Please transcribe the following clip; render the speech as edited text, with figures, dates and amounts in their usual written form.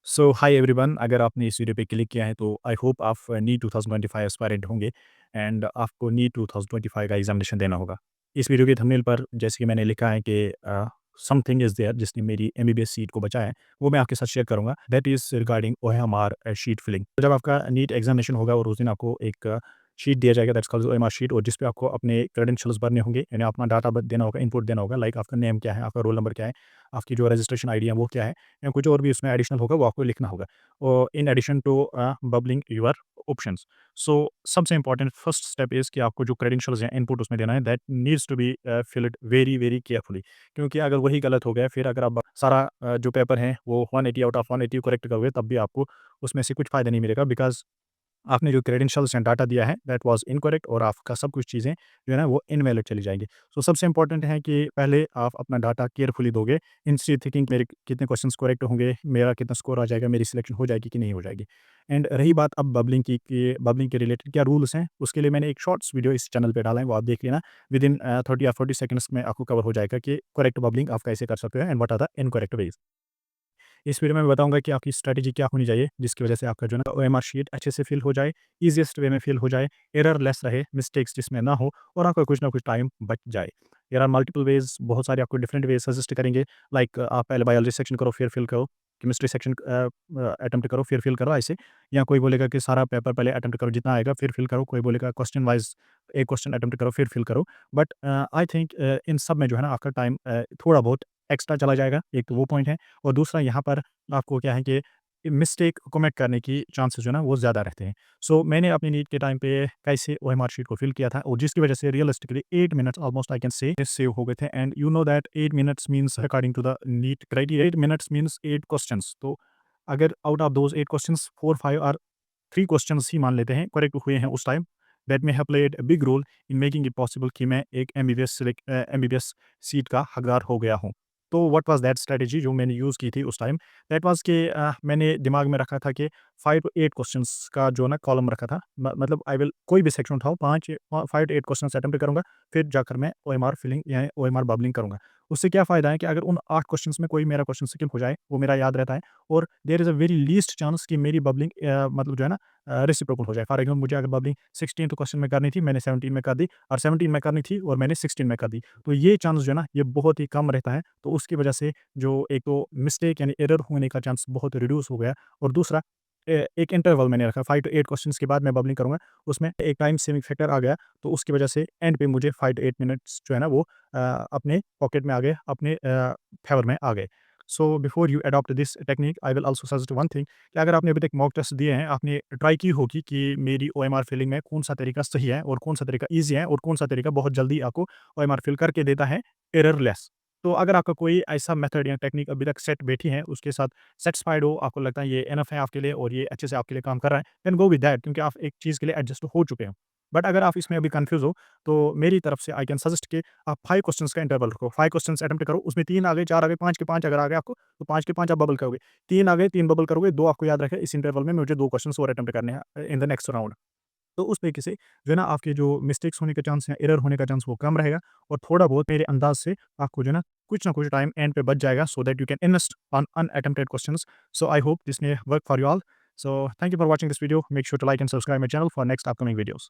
सो hi everyone, अगर आपने इस वीडियो पे क्लिक किया है तो आई होप आप नीट 2025 एस्पायरेंट होंगे एंड आपको नीट 2025 का एग्जामिनेशन देना होगा। इस वीडियो के थंबनेल पर जैसे कि मैंने लिखा है कि समथिंग इज़ देयर जिसने मेरी एमबीबीएस सीट को बचाया है, वो मैं आपके साथ शेयर करूँगा। That is regarding OMR sheet filling. तो जब आपका नीट एग्जामिनेशन होगा और उस दिन आपको एक शीट दिया जाएगा, दैट्स कॉल्ड ओएमआर शीट, और जिस पे आपको अपने क्रेडेंशियल्स भरने होंगे, यानी अपना डाटा देना होगा, इनपुट देना होगा, लाइक आपका नेम क्या है, आपका रोल नंबर क्या है, आपकी जो रजिस्ट्रेशन आईडी है वो क्या है, या कुछ और भी उसमें एडिशनल होगा वो आपको लिखना होगा। और in addition to bubbling your options. So सबसे इंपॉर्टेंट फर्स्ट स्टेप इज़ कि आपको जो क्रेडेंशियल्स हैं, इनपुट उसमें देना है, that needs to be filled very very carefully. क्योंकि अगर वही गलत हो गया, फिर अगर आप सारा जो पेपर है वो 180 आउट ऑफ 180 करेक्ट करोगे, तब भी आपको उसमें से कुछ फ़ायदा नहीं मिलेगा, बिकॉज़ आपने जो क्रेडेंशियल्स एंड डाटा दिया है दैट वाज़ इनकरेक्ट, और आपका सब कुछ चीज़ें जो है ना वो इनवैलिड चली जाएँगी। सो सबसे इम्पोर्टेंट है कि पहले आप अपना डाटा केयरफुली दोगे, इंस्टेड थिंकिंग मेरे कितने क्वेश्चन्स करेक्ट होंगे, मेरा कितना स्कोर आ जाएगा, मेरी सिलेक्शन हो जाएगी कि नहीं हो जाएगी। एंड रही बात अब बबलिंग की कि बबलिंग के रिलेटेड क्या रूल्स हैं, उसके लिए मैंने एक शॉर्ट्स वीडियो इस चैनल पे डाला है, वो आप देख लेना। विदिन 30 या 40 सेकंड्स में आपको कवर हो जाएगा कि करेक्ट बबलिंग आप कैसे कर सकते हो and what are the incorrect ways. इस वीडियो में मैं बताऊँगा कि आपकी स्ट्रैटेजी क्या होनी चाहिए, जिसकी वजह से आपका जो है ना ओएमआर शीट अच्छे से फिल हो जाए, ईज़ीएस्ट वे में फिल हो जाए, एरर लेस रहे, मिस्टेक्स जिसमें ना हो, और आपका कुछ ना कुछ टाइम बच जाए। देयर आर मल्टीपल वेज़, बहुत सारे आपको डिफरेंट वेज़ सजेस्ट करेंगे, लाइक आप पहले बायोलॉजी सेक्शन करो फिर फिल करो, केमिस्ट्री सेक्शन अटेम्प्ट करो फिर फिल करो, ऐसे। या कोई बोलेगा कि सारा पेपर पहले अटेम्प्ट करो जितना आएगा फिर फिल करो, कोई बोलेगा क्वेश्चन वाइज़ एक क्वेश्चन अटेम्प्ट करो फिर फिल करो। बट आई थिंक इन सब में जो है ना आपका टाइम थोड़ा बहुत एक्स्ट्रा चला जाएगा, एक तो वो पॉइंट है। और दूसरा यहाँ पर आपको क्या है कि मिस्टेक कमिट करने की चांसेस जो है ना वो ज़्यादा रहते हैं। सो मैंने अपनी नीट के टाइम पे कैसे ओएमआर शीट को फिल किया था, और जिसकी वजह से realistically 8 minutes almost I can say save हो गए थे। And you know that 8 minutes means according to the NEET criteria 8 minutes means 8 questions. तो अगर आउट ऑफ दोज़ 8 क्वेश्चंस 4, 5 और 3 क्वेश्चंस ही मान लेते हैं करेक्ट हुए हैं उस time, that may have played a big role in making it possible कि मैं एक एमबीबीएस सीट का हकदार हो गया हूँ। तो व्हाट वाज़ दैट स्ट्रैटेजी जो मैंने यूज़ की थी उस टाइम? दैट वाज़ कि मैंने दिमाग में रखा था कि 5 टू 8 क्वेश्चंस का जो ना कॉलम रखा था। मतलब आई विल कोई भी सेक्शन उठाओ 5 टू 8 क्वेश्चंस अटेम्प्ट करूँगा, फिर जाकर मैं ओएमआर फिलिंग या ओएमआर बबलिंग करूँगा। उससे क्या फ़ायदा है कि अगर उन 8 क्वेश्चंस में कोई मेरा क्वेश्चन स्किप हो जाए, वो मेरा याद रहता है, और there is a very least chance कि मेरी बबलिंग मतलब जो है ना रेसिप्रोकल हो जाए। फॉर एग्ज़ाम्पल मुझे अगर बबलिंग 16th क्वेश्चन में करनी थी, मैंने 17 में कर दी, और 17 में करनी थी और मैंने 16 में कर दी। तो ये चांस जो है ना, ये बहुत ही कम रहता है। तो उसकी वजह से जो एक तो मिस्टेक यानी एरर होने का चांस बहुत रिड्यूस हो गया, और दूसरा एक इंटरवल मैंने रखा 5 टू 8 क्वेश्चंस के बाद मैं बबलिंग करूँगा। उसमें एक टाइम सेविंग फैक्टर आ गया, तो उसकी वजह से एंड पे मुझे 5 टू 8 मिनट्स जो है ना वो अपने पॉकेट में आ गए, अपने फ़ेवर में आ गए। So before you adopt this technique I will also suggest one thing, कि अगर आपने अभी तक मॉक टेस्ट दिए हैं, आपने ट्राई की होगी कि मेरी ओएमआर फिलिंग में कौन-सा तरीका सही है और कौन-सा तरीका ईज़ी है और कौन-सा तरीका बहुत जल्दी आपको ओएमआर फिल करके देता है एररलेस। तो अगर आपका कोई ऐसा मेथड या टेक्निक अभी तक सेट बैठी है, उसके साथ सैटिस्फाइड हो, आपको लगता है ये इनफ है आपके लिए और ये अच्छे से आपके लिए काम कर रहा है, देन गो विद दैट, क्योंकि आप एक चीज़ के लिए एडजस्ट हो चुके हो। बट अगर आप इसमें अभी कन्फ्यूज़ हो, तो मेरी तरफ से आई कैन सजेस्ट कि आप 5 क्वेश्चन्स का इंटरवल रखो। 5 क्वेश्चन्स अटेम्प्ट करो, उसमें 3 आ गए, 4 आ गए, 5 के 5 अगर आ गए आपको, तो 5 के 5 आप बबल करोगे। 3 आ गए, 3 बबल करोगे, 2 आपको याद रखें इस इंटरवल में मुझे 2 क्वेश्चन्स और अटेम्प्ट करने हैं इन द नेक्स्ट राउंड। तो उस तरीके से जो है ना आपके जो मिस्टेक्स होने का चांस है, एरर होने का चांस वो कम रहेगा, और थोड़ा बहुत मेरे अंदाज़ से आपको जो है ना कुछ टाइम एंड पे बच जाएगा, so that you can invest on unattempted questions. So I hope this may work for you all. So thank you for watching this video. Make sure to like and subscribe my channel for next upcoming videos.